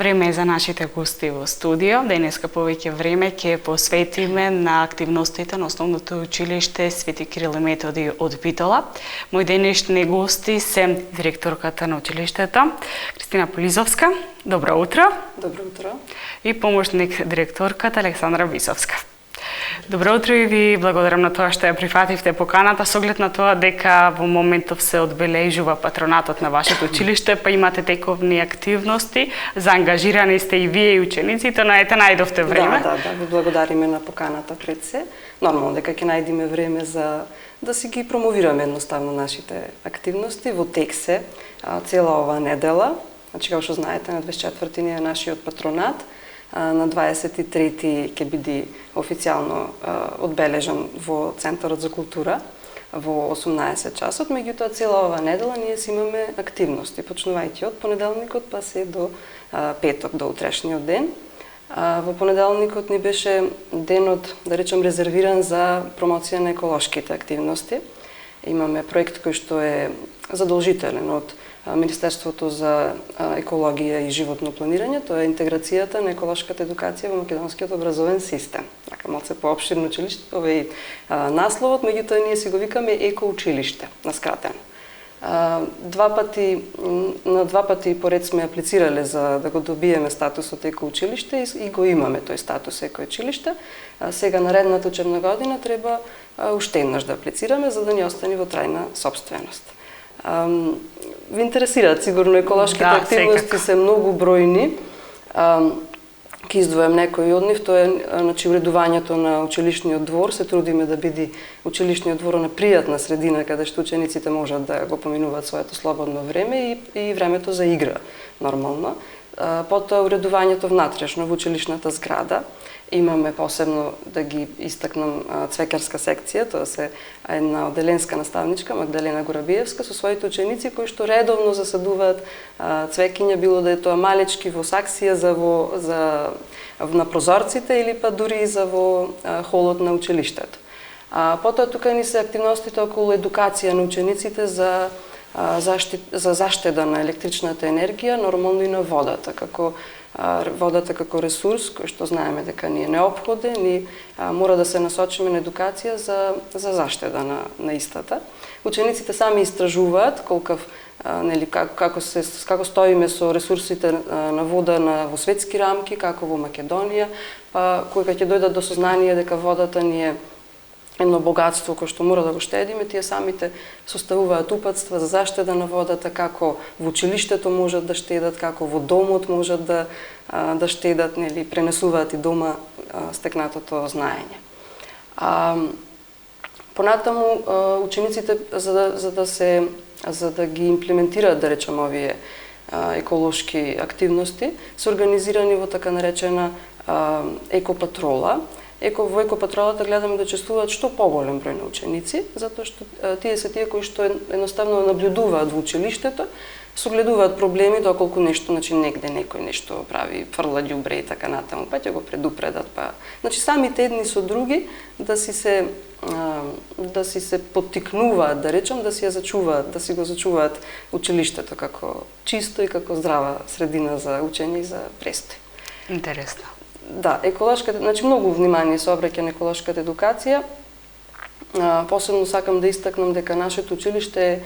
Време е за нашите гости во студио. Денеска повеќе време ќе посветиме на активностите на Основното училиште Свети Кирил и Методи од Битола. Мои денешни гости се директорката на училиштето Кристина Полизовска. Добро утро. Добро утро. И помошник директорката Александра Висовска. Добро утро и ви благодарам на тоа што ја прифативте поканата со оглед на тоа дека во моментов се одбележува патронатот на вашето училиште, па имате тековни активности, заангажирани сте и вие и учениците, но ете најдовте време. Да, ви благодариме на поканата пред се. Нормално дека ќе најдеме време за да си ги промовираме едноставно нашите активности. Во тек се цела оваа недела, значи како што знаете на 24-ти ни е нашиот патронат, на 23-ти ќе биде официјално одбележан во Центарот за култура во 18 часот, меѓутоа цела оваа недела ние си имаме активности, почнувајќи од понеделникот па се до петок, до утрешниот ден. Во понеделникот ни беше денот, да речем, резервиран за промоција на еколошките активности. Имаме проект кој што е задолжителен од Министерството за екологија и животно планирање, тоа е интеграцијата на еколошката едукација во македонскиот образовен систем. Така малце поопширно училиште, овој насловот, меѓутоа ние си го викаме екоучилиште, на скратено. На два пати поред сме аплицирале за да го добиеме статусот екоучилиште и го имаме тој статус екоучилиште. Сега наредната учебна година треба уште еднаш да аплицираме за да ни остане во трајна собственост. Ви интересираат сигурно еколошките активности, се многу бројни. Ќе издвојам некои од нив, тоа е значи уредувањето на училишниот двор, се трудиме да биде училишниот двор на пријатна средина каде што учениците можат да го поминуваат своето слободно време и времето за игра нормално. Потоа уредувањето внатрешно во училишната зграда. Имаме посебно да ги истакнам цвекарска секција, тоа се една оделенска наставничка Магдалена Горабиевска со своите ученици кои што редовно засадуваат цвекиња, било да е тоа малечки во саксија на прозорците или па дури и за во холот на училиштето. Потоа тука ни се активностите околу едукација на учениците за заштеда на електричната енергија, нормално и на водата како ресурс кој што знаеме дека ни е неопходен и мора да се насочиме на едукација за заштеда на истата. Учениците сами истражуваат како стоиме со ресурсите на вода во светски рамки, како во Македонија, па кога ќе дојдат до сознание дека водата ни е едно богатство кое што мора да го штедиме, тие самите составуваат упатства за заштеда на водата, како во училиштето можат да штедат, како во домот можат да штедат, нели, пренесуваат и дома стекнатото знаење. Понатаму учениците за да ги имплементираат, да речем, овие еколошки активности, се организирани во така наречена екопатрола. Во екопатролата гледаме да учествуваат што поголем број на ученици, затоа што тие се тие кои што едноставно наблюдуваат во училиштето, согледуваат проблеми доколку нешто, значи негде некој нешто прави, фрла ѓубре и така натаму, па ќе го предупредат, па значи самите едни со други да си се поттикнуваат, да речем, да си го зачуваат училиштето како чисто и како здрава средина за учење и за престој. Интересно. Да, еколошката, значи многу внимание се обраќа на еколошката едукација. Посебно сакам да истакнам дека нашето училиште е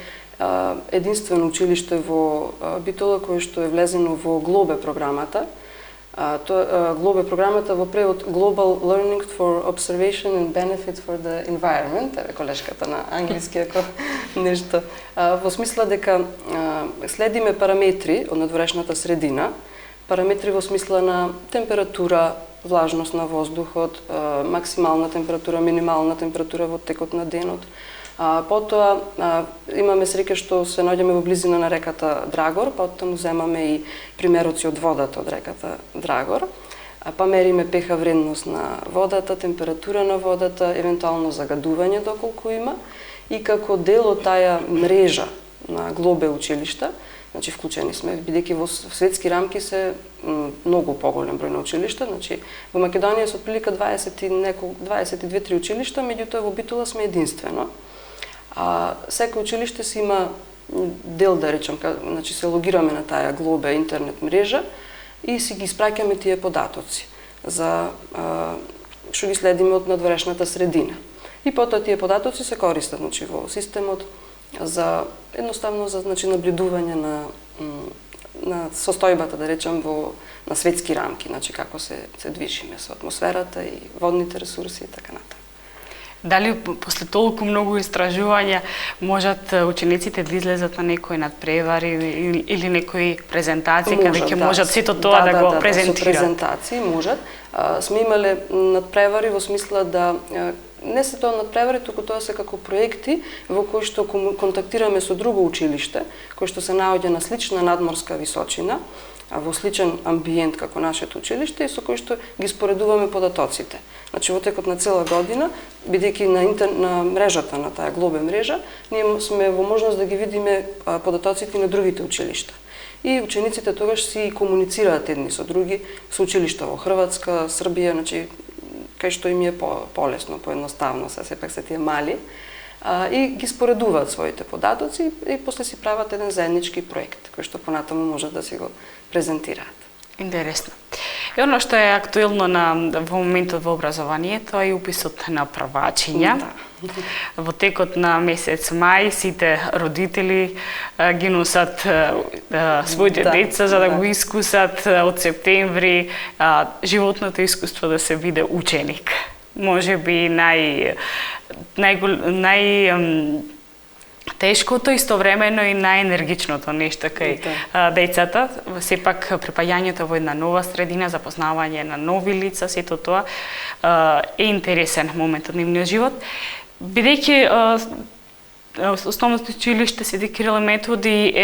единствено училиште во Битола кое што е влезено во ГЛОБЕ програмата. ГЛОБЕ програмата во превод Global Learning for Observation and Benefits for the Environment, еве колешката на англиски ако нешто, во смисла дека следиме параметри од надворешната средина, параметри во смисла на температура, влажност на воздухот, максимална температура, минимална температура во текот на денот. Потоа имаме среќа што се наоѓаме во близина на реката Драгор, потоа земаме и примероци од водата од реката Драгор, па мериме pH вредност на водата, температура на водата, евентуално загадување доколку има и како дел од таа мрежа на ГЛОБЕ училишта. Значи вклучени сме, бидејќи во светски рамки се многу поголем број на училишта, значи во Македонија се отприлика 22-3 училишта, меѓутоа во Битола сме единствено. Секој училиште си има дел, да речем, значи се логираме на таа ГЛОБЕ интернет мрежа и си ги испраќаме тие податоци за што ги следиме од надворешната средина. И потоа тие податоци се користат во системот за едноставно за наблюдување на состојбата, да речем, на светски рамки, како се движиме со атмосферата и водните ресурси и така натаму. Дали после толку многу истражувања можат учениците да излезат на некои надпревари или некои презентации каде ќе можат сето тоа да го презентираат? Со презентации можат. Сме имале надпревари во смисла да не се тоа надпревари, туку тоа се како проекти во кои што контактираме со друго училиште, кој што се наоѓа на слична надморска височина, во сличен амбиент како нашето училиште и со кој што ги споредуваме податоците. Во текот на цела година, бидејќи на мрежата на таа Глобе мрежа, ние сме во можност да ги видиме податоците на другите училишта. И учениците тогаш си комуницираат едни со други, со училишта во Хрватска, Србија, кај што им е полесно, поедноставно, сепак се тие мали, и ги споредуваат своите податоци и после си прават еден заеднички проект, кој што понатаму можат да си го презентираат. Интересно. И оно што е актуелно во моментот во образованието е уписот на првачиња. Да. Во текот на месец мај сите родители ги носат своите деца за да го искусат од септември животното искуство да се биде ученик. Може би тешкото, истовремено и најенергичното нешто кај децата. Сепак припаѓањето во една нова средина, запознавање на нови лица, сето тоа е интересен момент од нивниот живот. Бидејќи Основното училиште Свети Кирил и Методи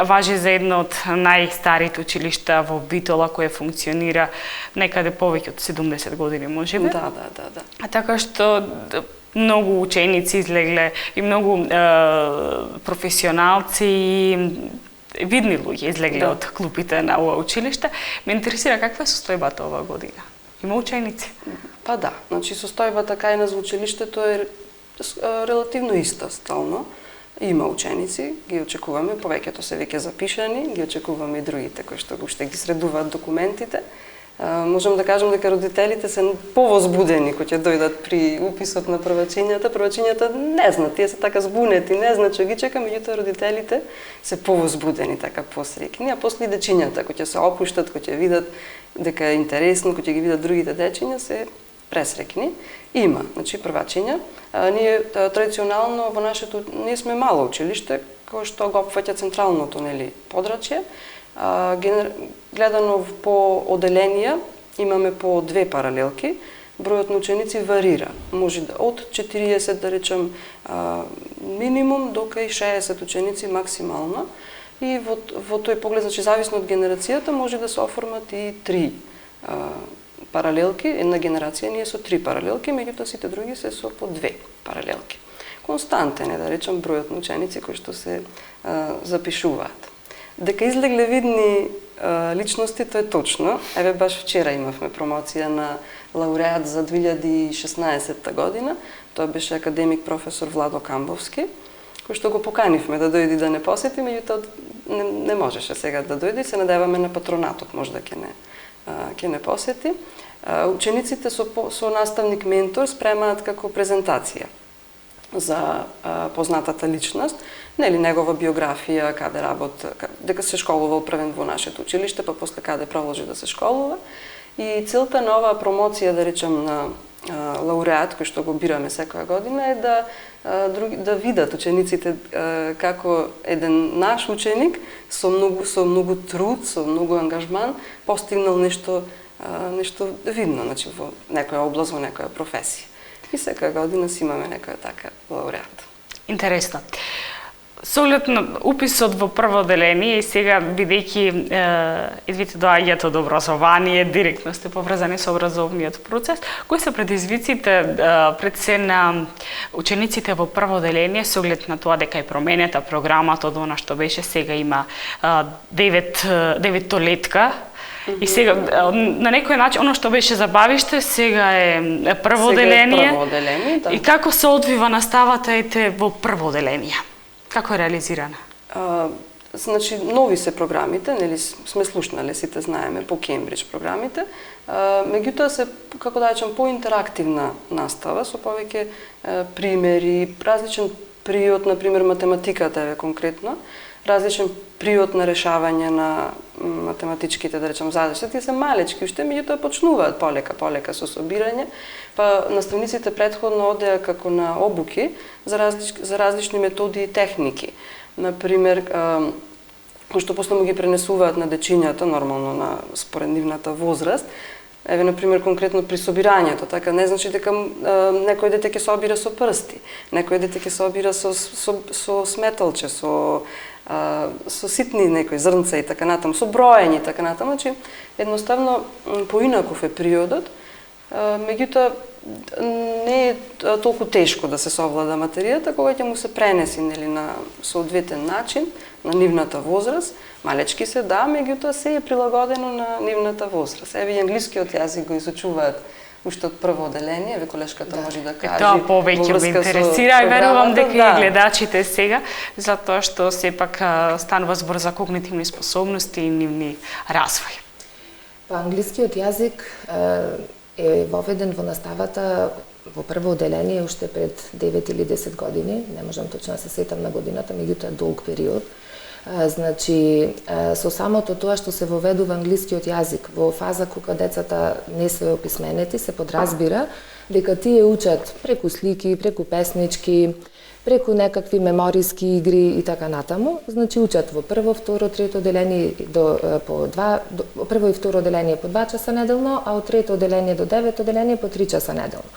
важи за едно од најстарите училишта во Битола, кое функционира некаде повеќе од 70 години, можеби? Да. Така што многу ученици излегле и многу професионалци и видни луѓе излегле од клупите на ова училиште. Ме интересира каква е состојбата оваа година? Има ученици? Па да, состојбата кај нас во училиштето е релативно иста стално. Има ученици, ги очекуваме, повеќето се веќе запишани, ги очекуваме и другите кои што уште ги средуваат документите. Можам да кажам дека родителите се повозбудени кога ќе дојдат при уписот на првачињата. Првачињата не знаат, тие се така збунети, не знаат што ги чека, меѓутоа родителите се повозбудени, така посреќни, а после дечињата кога ќе се опуштат, кога ќе видат дека е интересно, кога ќе ги видат другите дечиња, се пресреќни. Има, првачиња. Ние традиционално во ние сме мало училиште, кое што го опфаќа централното, подрачје. Гледано по оделенија, имаме по 2 паралелки. Бројот на ученици варира. Може од 40, да речем, минимум до кај 60 ученици максимално. И во тој поглед, зависно од генерацијата, може да се оформат и 3 паралелки. Една генерација ние со 3 паралелки, меѓутоа сите други се со по 2 паралелки. Константен е, да речем, бројот на ученици кои што се запишуваат. Дека излегле видни личности, тоа е точно. Еве баш вчера имавме промоција на лауреат за 2016 година. Тоа беше академик професор Владо Камбовски, кој што го поканивме да дојде да не посети, меѓутоа не можеше сега да дојде и се надеваме на патронатот, можда ќе не посети. Учениците со наставник ментор спремаат како презентација за познатата личност, негова биографија, каде дека се школувал првен во нашето училиште, па после каде продолжи да се школува. И целта на оваа промоција, да речем, на лауреат, кој што го бираме секоја година, е да видат учениците како еден наш ученик со многу труд, со многу ангажман, постигнал нешто видно, во некоја област, во некоја професија. И секоја година си имаме некоја така лауреат. Интересно. Со оглед на уписот во прво оделение и сега, бидејќи идвите доаѓаат од образование, директно сте поврзани со образовниот процес, кои се предизвиците пред се на учениците во прво оделение со оглед на тоа дека е променета програмата од она што беше, сега има 9-летка, и сега, на некој начин, оно што беше забавиште, сега е прво оделение. Да. И како се одвива наставата во прво оделение? Како е реализирана? значи нови се програмите, нели сме слушнале, сите знаеме по Кембридж програмите, меѓутоа се, како да речем, поинтерактивна настава со повеќе примери, различен приод, например математиката е конкретно, различен приод на решавање на математичките, да речем, задачи, тие се малечки уште, меѓутоа почнуваат полека со собирање, па наставниците претходно одеа како на обуки за различни методи и техники. Например, кои што после му ги пренесуваат на дечињата, нормално според нивната возраст. Еве, например, конкретно при собирањето, така не значи дека некој дете ќе собира со прсти, некој дете ќе собира со сметалче, со ситни некои зрнца и така натаму, со броење и така натаму, значи едноставно поинаков е приодот, меѓутоа не е толку тешко да се совлада материјата кога ќе му се пренеси, нели, на соодветен начин на нивната возраст. Малечки се, да, меѓутоа се е прилагодено на нивната возраст. Еве и англискиот јазик го изучуваат уште од прво оделение, еве колешката може да каже. Тоа повеќе ме интересира и верувам дека и гледачите сега, затоа што сепак станува збор за когнитивни способности и нивни развој. Па англискиот јазик е воведен во наставата во прво оделение уште пред 9 или 10 години, не можам точно да се сетам на годината, меѓутоа долг период. Значи, со самото тоа што се воведува англискиот јазик во фаза кога децата не се описменети, се подразбира дека тие учат преку слики, преку песнички, преку некакви мемориски игри и така натаму. Значи, учат во прво, второ, трето оделение прво и второ оделение по 2 часа неделно, а од трето оделение до 9 оделение по 3 часа неделно.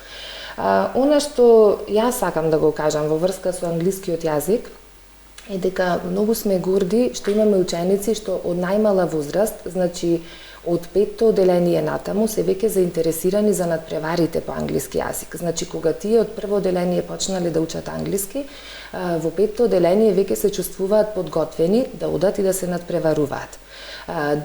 Она што јас сакам да го кажам во врска со англискиот јазик е дека многу сме горди што имаме ученици што од најмала возраст, значи од 5-то оделение натаму, се веќе заинтересирани за надпреварите по англиски јазик. Значи, кога тие од прво оделение почнале да учат англиски, во 5-то оделение веќе се чувствуваат подготвени да одат и да се надпреваруваат.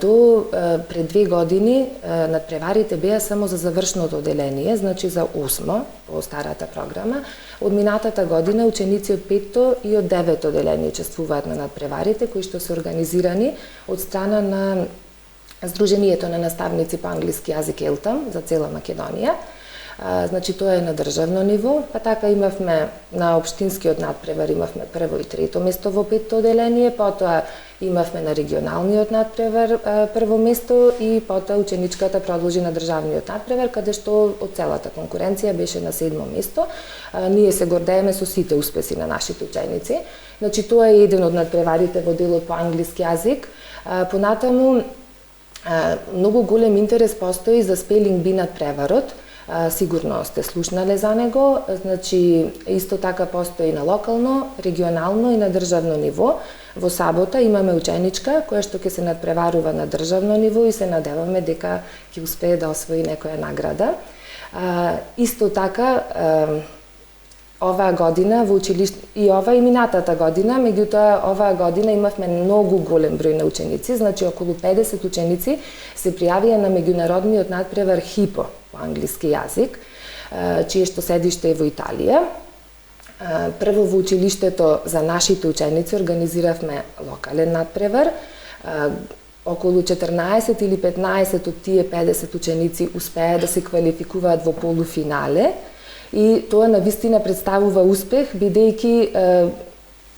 До пред 2 години надпреварите беа само за завршното оделение, значи за 8 по старата програма. Од минатата година ученици од 5-то и од 9-то оделение учествуваат на надпреварите, кои што се организирани од страна на Сдруженијето на наставници по англиски јазик ЕЛТАМ за цела Македонија. Значи, тоа е на државно ниво, па така имавме на општинскиот надпревар, имавме прво и трето место во 5-то оделение, потоа имавме на регионалниот надпревар прво место и потоа ученичката продолжи на државниот надпревар, каде што од целата конкуренција беше на 7-мо место. Ние се гордееме со сите успеси на нашите ученици. Значи, тоа е еден од надпреварите во делот по англиски јазик. Понатаму, многу голем интерес постои за спелинг би надпреварот. Сигурно сте слушнале за него, значи исто така постои на локално, регионално и на државно ниво. Во сабота имаме ученичка која што ќе се надпреварува на државно ниво и се надеваме дека ќе успее да освои некоја награда. Исто така оваа година во училиште и ова и минатата година, меѓутоа оваа година имавме многу голем број на ученици, значи околу 50 ученици се пријавија на меѓународниот надпревар ХИПО по англиски јазик, чие што седиште е во Италија. Прво во училиштето за нашите ученици организиравме локален надпревар. Околу 14 или 15 од тие 50 ученици успеа да се квалификуваат во полуфинале. И тоа навистина представува успех, бидејќи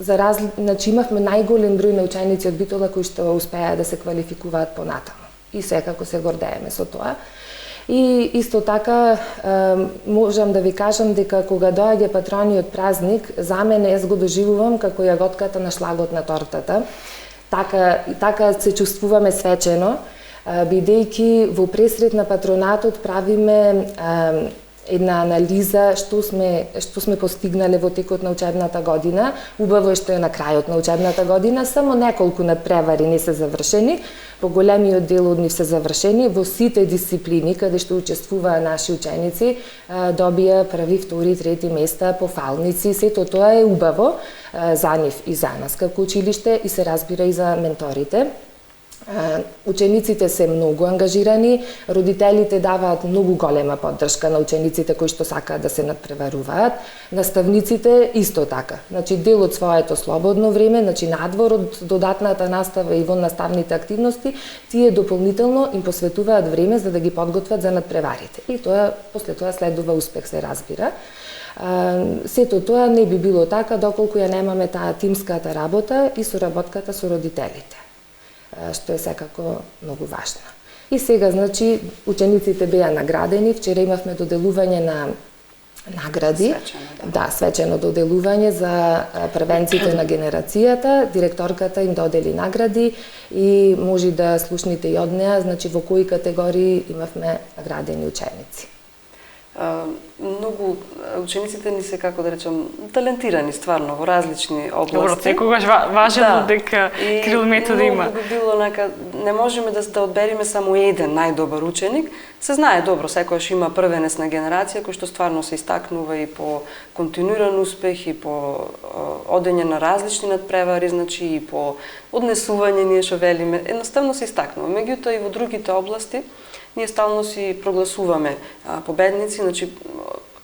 значи имавме најголем број на ученици од Битола кои што успеа да се квалификуваат понатаму. И секако се гордееме со тоа. И исто така можам да ви кажам дека кога доаѓа патрониот празник, за мене јас го доживувам како јаготката на шлагот на тортата. Така се чувствуваме свечено, бидејќи во пресрет на патронатот правиме една анализа што сме постигнале во текот на учебната година. Убаво е што е на крајот на учебната година, само неколку надпревари не се завршени, поголемиот дел од нив се завршени во сите дисциплини каде што учествуваа наши ученици, добија први, втори, трети места, пофалници, сето тоа е убаво за нив и за нас како училиште и се разбира и за менторите. Учениците се многу ангажирани, родителите даваат многу голема поддршка на учениците кои што сакаат да се надпреваруваат, наставниците исто така. Значи дел од своето слободно време, значи надвор од додатната настава и во наставните активности, тие дополнително им посветуваат време за да ги подготват за надпреварите. И тоа после тоа следува успех, се разбира. Сето тоа не би било така доколку ја немаме таа тимската работа и соработката со родителите, што е секако многу важно. И сега, значи, учениците беа наградени, вчера имавме доделување на награди, свечено доделување за првенците на генерацијата, директорката им додели награди и може да слушните и од неа, значи во кои категории имавме наградени ученици. Многу учениците ни се, како да речам, талентирани стварно во различни области. Добро, секогаш важно дека Кирил метод има. Многу би било не можеме да одбериме само еден најдобар ученик. Се знае добро, секојаш има првенецна генерација кој што стварно се истакнува и по континуиран успех и по одење на различни надпревари, значи и по однесување, ние што велиме, едноставно се истакнува. Меѓутоа и во другите области ние стално си прогласуваме победници, значи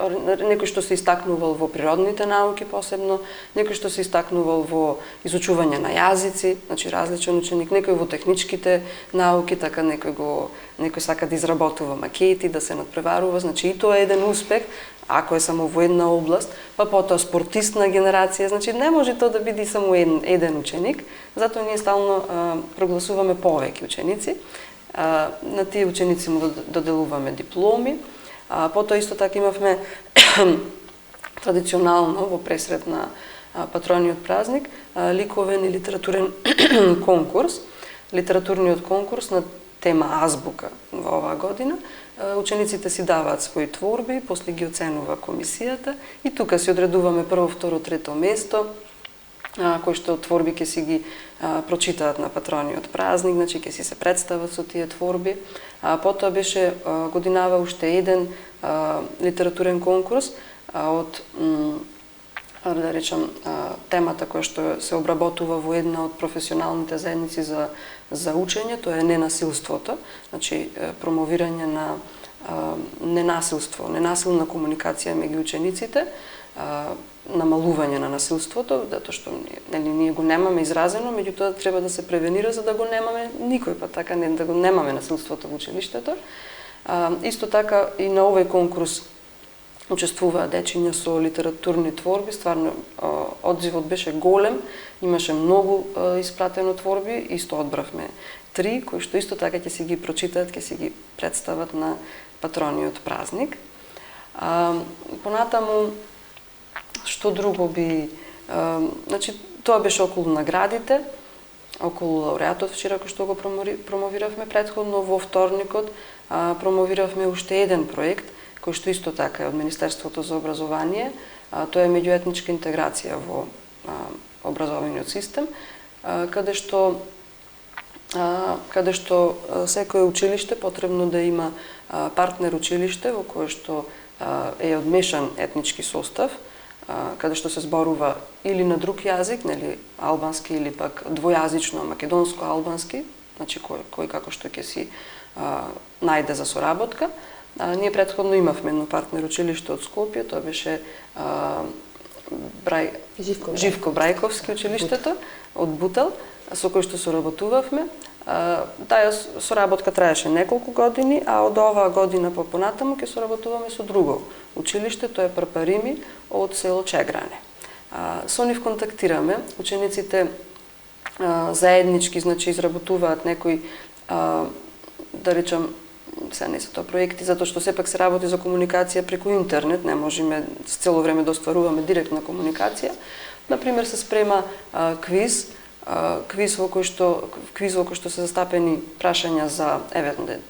некој што се истакнувал во природните науки посебно, некој што се истакнувал во изучување на јазици, значи различен ученик, некој во техничките науки, така некој сака да изработува макети, да се надпреварува, значи и тоа е еден успех, ако е само во една област, па потоа спортистна генерација, значи не може тоа да биде само еден ученик, затоа ние стално прогласуваме повеќе ученици. На тие ученици му доделуваме дипломи. Потоа исто така имавме традиционално во пресред на патрониот празник ликовен и литературен конкурс. Литературниот конкурс на тема азбука во оваа година. Учениците си даваат своји творби, после ги оценува комисијата и тука си одредуваме прво, второ, трето место, кои што творби ќе си ги прочитаат на патрониот празник, значи ќе си се представат со тие творби. Потоа беше годинава уште еден литературен конкурс од да речам темата која што се обработува во една од професионалните заедници за учење, тоа е ненасилството, значи промовирање на ненасилство, ненасилна комуникација меѓу учениците, намалување на насилството, затоа што ние го немаме изразено, меѓутоа треба да се превенира за да го немаме никој пат така да го немаме насилството во училиштето. Исто така и на овој конкурс учествуваа дечиња со литературни творби, стварно одзивот беше голем, имаше многу испратено творби, исто одбравме 3 кои што исто така ќе си ги прочитаат, ќе си ги представат на патрониот празник. Понатаму што друго би, значи тоа беше околу наградите, околу лауреатот вчера кој што го промовиравме претходно, во вторникот промовиравме уште еден проект кој што исто така е од Министерството за образование, тоа е меѓуетничка интеграција во образовниот систем, каде што секое училиште потребно да има партнер училиште во кое што е од мешан етнички состав, каде што се зборува или на друг јазик, нели албански или пак двојазично македонско-албански, значи кој како што ќе си најде за соработка. Ние претходно имавме едно партнер училиште од Скопје, тоа беше Живко Брајковски училиштето од Бутел, со кој што соработувавме. Таа соработка траеше неколку години, а од оваа година понатаму ќе соработуваме со друго училиште, тоа е Парпарими од село Чегране. Со нив контактираме, учениците заеднички, значи изработуваат некои, да речам, се не се тоа проекти, затоа што сепак се работи за комуникација преку интернет, не можеме цело време да остваруваме директна комуникација. Например, се спрема квиз во кој што се застапени прашања за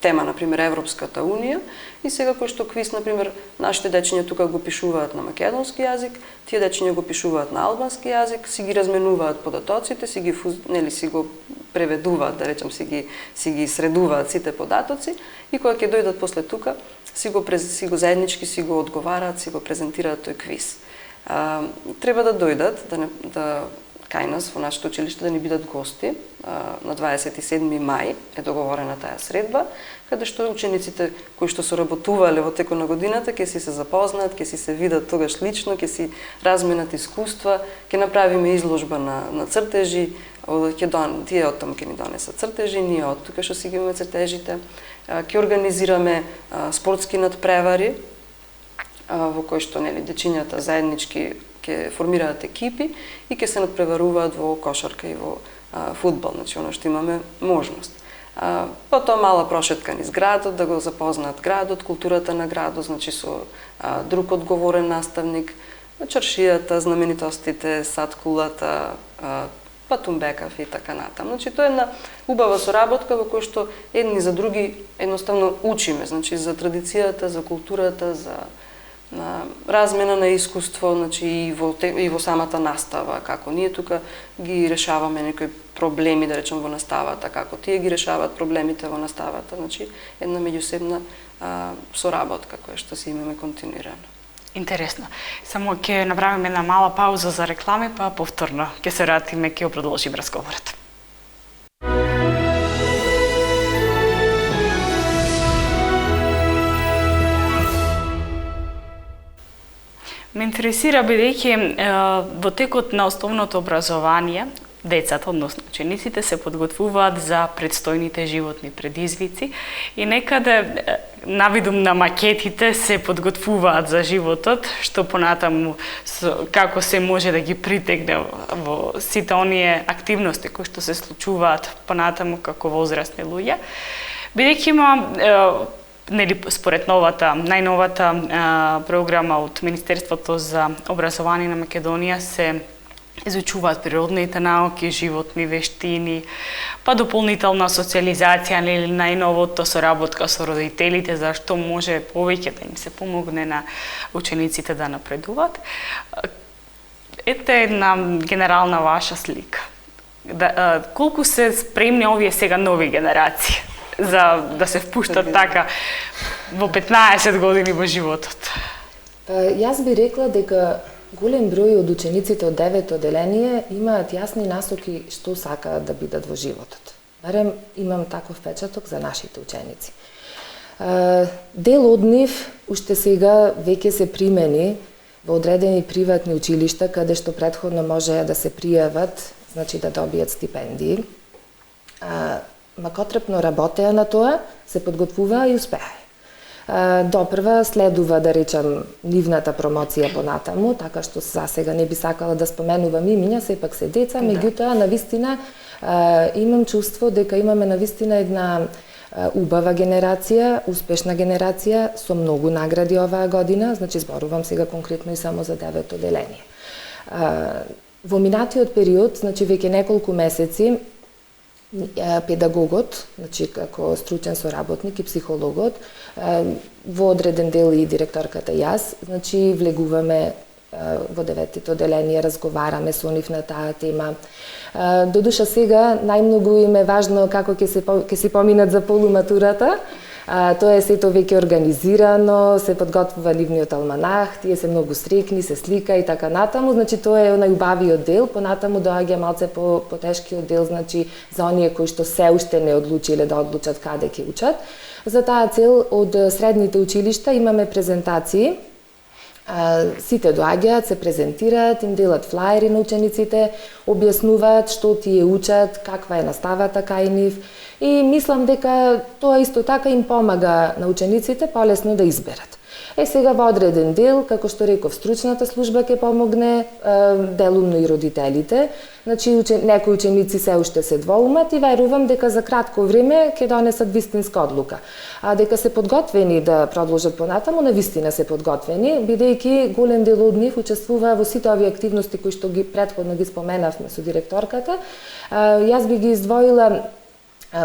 тема, например, Европската унија, и сега кој што квиз, например, нашите дечиња тука го пишуваат на македонски јазик, тие дечиња го пишуваат на албански јазик, си ги разменуваат податоците, си го преведуваат, да речем, си ги средуваат сите податоци, и кога ќе дојдат после тука, си го заеднички си го одговараат, си го презентираат тој квиз. Треба да дојдат, кај нас во нашето училиште да ни бидат гости. На 27 мај е договорена таа средба, каде што учениците кои што соработувале во текот на годината ќе си се запознаат, ќе си се видат тогаш лично, ќе си разменат искуства, ќе направиме изложба на цртежи, тие од таму ќе ни донесат цртежи, ние од тука што си ги имаме цртежите, ќе организираме спортски надпревари во кои што дечињата заеднички ќе формираат екипи и ќе се надпреваруваат во кошарка и во фудбал, значи оно што имаме можност. Потоа мала прошетка низ градот, да го запознаат градот, културата на градот, значи со друг одговорен наставник, чаршијата, знаменитостите, садкулата, патумбекав и така натаму. Значи тоа е една убава соработка во која што едни за други едноставно учиме, значи за традицијата, за културата, за размена на искуство, значи и во самата настава, како ние тука ги решаваме некои проблеми, да речем, во наставата, како тие ги решаваат проблемите во наставата, значи една меѓусебна соработка која што си имаме континуирано. Интересно. Само ќе направиме една мала пауза за реклами, па повторно ќе се вратиме, ќе продолжиме разговорот. Ме интересира бидејќи во текот на основното образование децата, односно учениците, се подготвуваат за предстојните животни предизвици и некаде навидум на макетите се подготвуваат за животот, што понатаму како се може да ги притегне во сите оние активности кои што се случуваат понатаму како возрастни луѓе. Бидејќи има според најновата програма од Министерството за образование на Македонија се изучуваат природните науки, животни вештини, па дополнителна социјализација или најновото соработка со родителите, зашто може повеќе да им се помогне на учениците да напредуваат. Ете една генерална ваша слика. Колку се спремни овие сега нови генерации за да се впуштат така во 15 години во животот? Јас би рекла дека голем број од учениците од 9-то одделение имаат јасни насоки што сакаат да бидат во животот. Барем имам таков впечаток за нашите ученици. Дел од нив уште сега веќе се примени во одредени приватни училишта каде што претходно можеа да се пријават, значи да добијат стипендии. Макотрепно работеа на тоа, се подготвуваа и успеа. Допрва следува, да речам, нивната промоција понатаму, така што засега не би сакала да споменувам имиња, сепак се деца, меѓутоа навистина имам чувство дека имаме навистина една убава генерација, успешна генерација со многу награди оваа година, значи зборувам сега конкретно и само за 9-то одделение. Во минатиот период, значи веќе неколку месеци, педагогот, значи како стручен соработник и психологот, во одреден дел и директорката јас, значи влегуваме во 9-то одделение, разговараме со нив на таа тема. Додуша сега најмногу им е важно како ќе се поминат за полуматурата. Тоа е сето веќе организирано, се подготвува нивниот алманах, тие се многу срекни, се слика и така натаму, значи тоа е најубавиот дел, понатаму доаѓа малце потешкиот дел, значи за оние кои што се уште не одлучиле да одлучат каде ќе учат. За таа цел од средните училишта имаме презентации. Сите доаѓаат, се презентираат, им делат флаери на учениците, објаснуваат што тие учат, каква е наставата кај нив и мислам дека тоа исто така им помага на учениците полесно да изберат. Сега во одреден дел, како што реков, стручната служба ќе помогне, делумно и родителите. Значи некои ученици се уште се двоумат и верувам дека за кратко време ќе донесат вистинска одлука. А дека се подготвени да продолжат понатаму, навистина се подготвени, бидејќи голем дел од нив учествува во сите овие активности кои што ги претходно ги споменавме со директорката. Јас би ги издвоила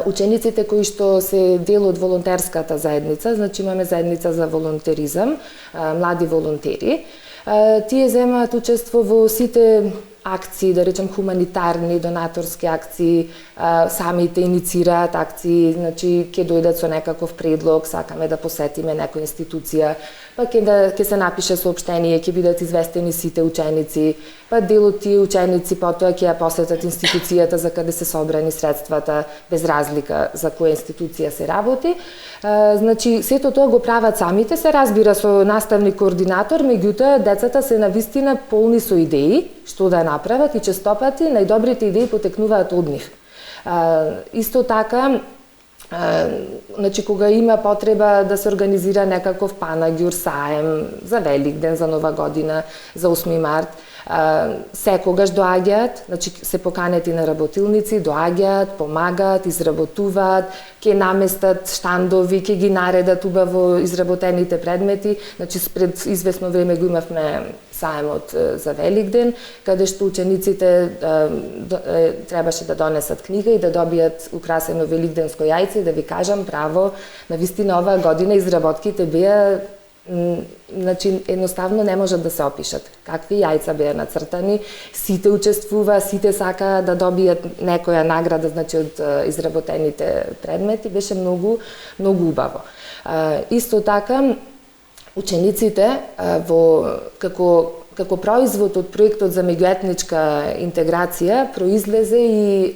учениците кои што се дел од волонтерската заедница, значи имаме заедница за волонтеризам, млади волонтери. Тие земаат учество во сите акции, да речем хуманитарни, донаторски акции, самите инициираат акции, значи ќе дојдат со некаков предлог, сакаме да посетиме некоја институција, па ќе се напише соопштение, ќе бидат известени сите ученици, па дел од тие ученици потоа ќе ја посетат институцијата за каде се собрани средствата, без разлика за која институција се работи. Значи, сето тоа го прават самите, се разбира со наставник координатор, меѓутоа децата се навистина полни со идеи што да направат и честопати најдобрите идеи потекнуваат од нив. Исто така, значи кога има потреба да се организира некаков панагюр, саем за Великден, за Нова година, за 8 март, секогаш доаѓаат, значи се поканети на работилници, доаѓаат, помагаат, изработуваат, ќе наместат штандови, ќе ги наредат убаво изработените предмети. Значи пред известно време го имавме саемот за Великден, каде што учениците требаше да донесат книга и да добијат украсено великденско јајце. Да ви кажам право, навистина оваа година изработките беа, значи едноставно не можат да се опишат. Какви јајца беа нацртани, сите учествува, сите сака да добијат некоја награда, значи од изработените предмети, беше многу убаво. Исто така учениците како производ од проектот за меѓуетничка интеграција произлезе и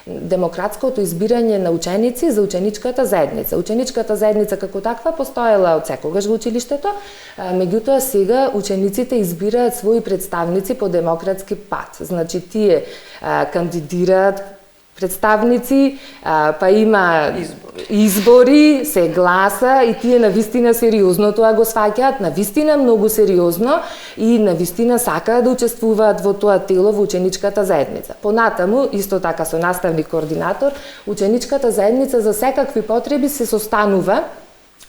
демократското избирање на ученици за ученичката заедница. Ученичката заедница како таква постоела од секогаш во училиштето, меѓутоа сега учениците избираат своји представници по демократски пат. Значи тие кандидираат представници, па има избори, се гласа и тие навистина сериозно тоа го сваќаат, навистина многу сериозно и навистина сакаат да учествуваат во тоа тело во ученичката заедница. Понатаму, исто така со наставник координатор, ученичката заедница за секакви потреби се состанува,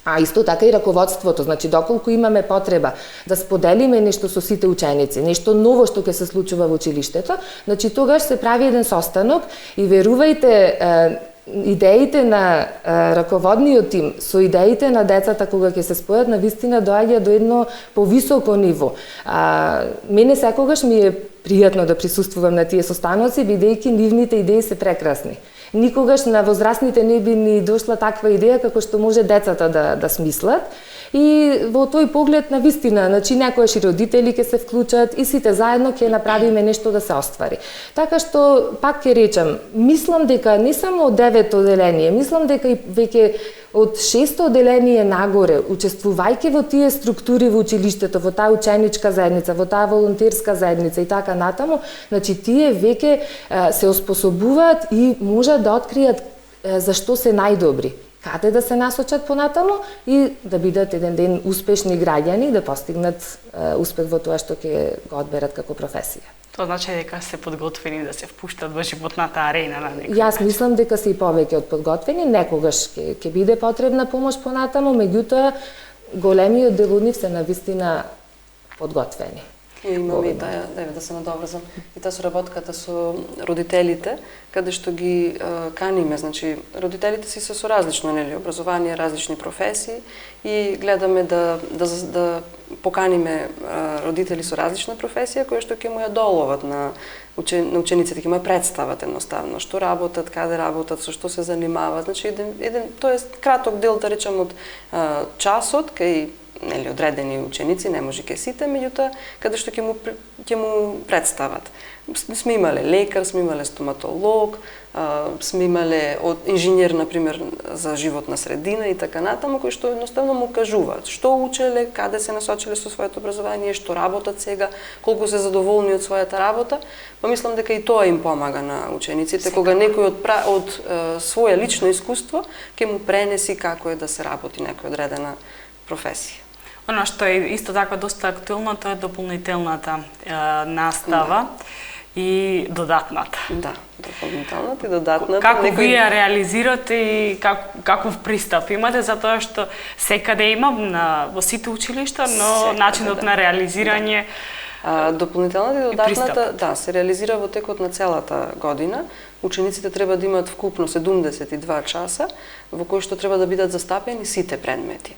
а исто така и раководството, значи доколку имаме потреба да споделиме нешто со сите ученици, нешто ново што ќе се случува во училиштето, значи тогаш се прави еден состанок и верувајте, идеите на раководниот тим со идеите на децата кога ќе се спојат, навистина доаѓа до едно повисоко ниво. Мене секогаш ми е пријатно да присуствувам на тие состаноци, бидејќи нивните идеи се прекрасни. Никогаш на возрастните не би ни дошла таква идеја како што може децата да смислат. И во тој поглед на вистина, значи некојаш и родители ќе се вклучат и сите заедно ќе направиме нешто да се оствари. Така што пак ќе речам, мислам дека не само од 9-то одделение, мислам дека и веќе од 6-то одделение нагоре, учествувајќи во тие структури во училиштето, во таа ученичка заедница, во таа волонтерска заедница и така натаму, значи тие веќе се оспособуваат и можат да откријат зашто се најдобри, каде да се насочат понатаму и да бидат еден ден успешни граѓани, да постигнат успех во тоа што ќе го одберат како професија. Тоа значи дека се подготвени да се впуштат во животната арена на некој Јас мислам дека се и повеќе од подготвени, некогаш ќе биде потребна помош понатаму, меѓутоа големиот дел од нив се навистина подготвени. И имаме и таа, да се надоврзам, и таа соработката со родителите, каде што ги каниме, значи родителите си се со различно образование, различни професии и гледаме да поканиме родители со различна професија кои што ќе му ја доловат на учениците, ќе му ја представат едноставно што работат, каде работат, со што се занимаваат. Значи тоа е краток дел, да речам, од часот кај одредени ученици, не може ке сите, меѓутоа каде што ќе му представат. Сме имале лекар, сме имале стоматолог, сме имале инженер, например, за животна средина и така натаму, кои што едноставно му кажуваат што учеле, каде се насочиле со своето образование, што работат сега, колку се задоволни од својата работа. Па мислам дека и тоа им помага на учениците, кога некој од своје лично искуство ќе му пренеси како е да се работи некоја одредена професија. Оно што е исто така доста актуелно, тоа е дополнителната настава и додатната. Да, дополнителната и додатната. Како вие реализирате и каков пристап имате, затоа што секаде има во сите училишта, но начинот на реализирање дополнителната и додатната, се реализира во текот на целата година. учениците треба да имаат вкупно 72 часа во кои што треба да бидат застапени сите предмети.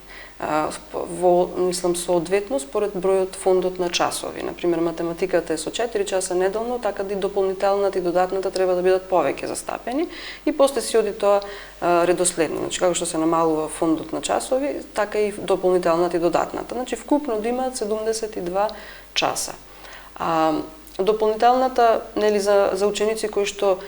Мислам, соодветно според бројот фондот на часови. Например, математиката е со 4 часа неделно, така да и дополнителната и додатната треба да бидат повеќе застапени и после си оди тоа редоследно. Значи, како што се намалува фондот на часови, така и дополнителната и додатната. Значи, вкупно да имаат 72 часа. Дополнителната, нели, за ученици кои што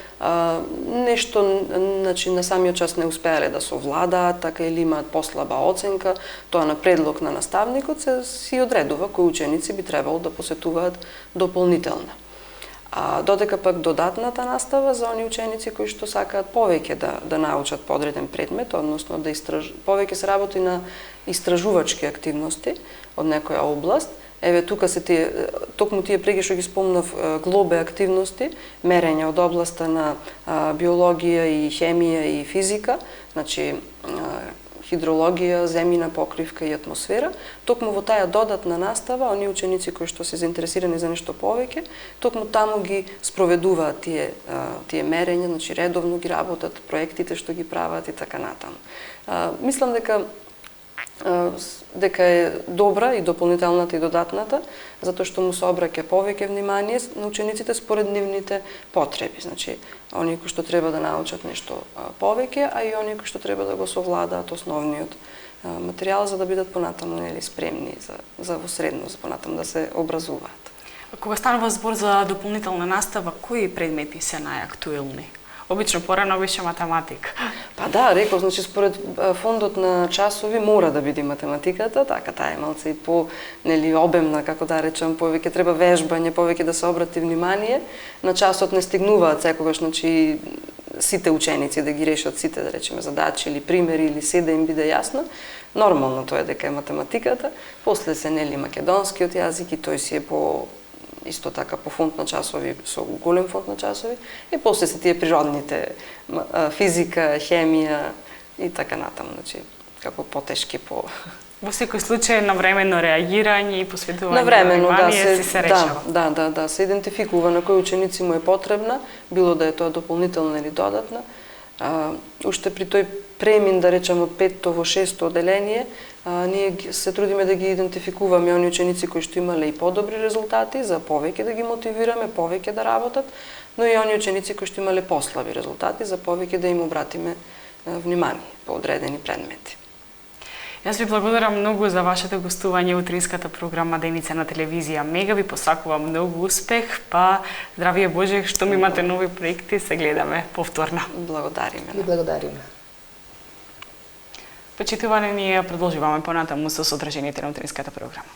нешто, значи, на самиот час не успеале да совладаат, така или имаат послаба оценка, тоа на предлог на наставникот се си одредува кои ученици би требало да посетуваат дополнителна. Додека пак додатната настава за оние ученици кои што сакаат повеќе да научат подреден предмет, односно да повеќе се работи на истражувачки активности од некоја област. Еве, тука се токму тие преги што ги спомнав глобе активности, мерења од областа на биологија и хемија и физика, значи хидрологија, земјина покривка и атмосфера, токму во таа додатна настава, оние ученици кои што се заинтересирани за нешто повеќе, токму таму ги спроведуваат тие мерења, значи редовно ги работат, проектите што ги прават и така натаму. Мислам дека е добра и дополнителната и додатната, затоа што му се обраќа повеќе внимание на учениците според нивните потреби. Значи, оние кои што треба да научат нешто повеќе, а и оние кои што треба да го совладаат основниот материјал за да бидат понатаму, нели, спремни за во средно, за понатаму да се образуваат. Кога станува збор за дополнителна настава, кои предмети се најактуелни? Обично порано беше математика. Па да, реков, значи според фондот на часови мора да биде математиката, така таа е малце и по, нели, обемна, како да речам, повеќе треба вежбање, повеќе да се обрати внимание. На часот не стигнуваат секогаш, значи сите ученици да ги решат сите, да речеме, задачи или примери или се да им биде јасно. Нормално тоа е дека е математиката, после се, нели, македонскиот јазик и тој си е исто така по фонд на часови, со голем фонд на часови, и после се тие природните, физика, хемија и така натаму, значи, како потешки Во секој случај навремено реагирање и посветување навремено, на внимание се решава. Да, се идентификува на кои ученици му е потребна, било да е тоа дополнителна или додатна. Уште при тој премин, да речем, од 5-то во 6-то оделение, ние се трудиме да ги идентификуваме оние ученици кои што имале и подобри резултати, за повеќе да ги мотивираме, повеќе да работат, но и оние ученици кои што имале послаби резултати, за повеќе да им обратиме внимание по одредени предмети. Јас ви благодарам многу за вашето гостување во утринската програма Деница на телевизија Мега. Ви посакувам многу успех, па здравие Боже, што ми имате нови проекти, се гледаме повторно. Благодариме. Ви благодариме. Почитувани, ние продолжуваме понатаму со содржините на утринската програма.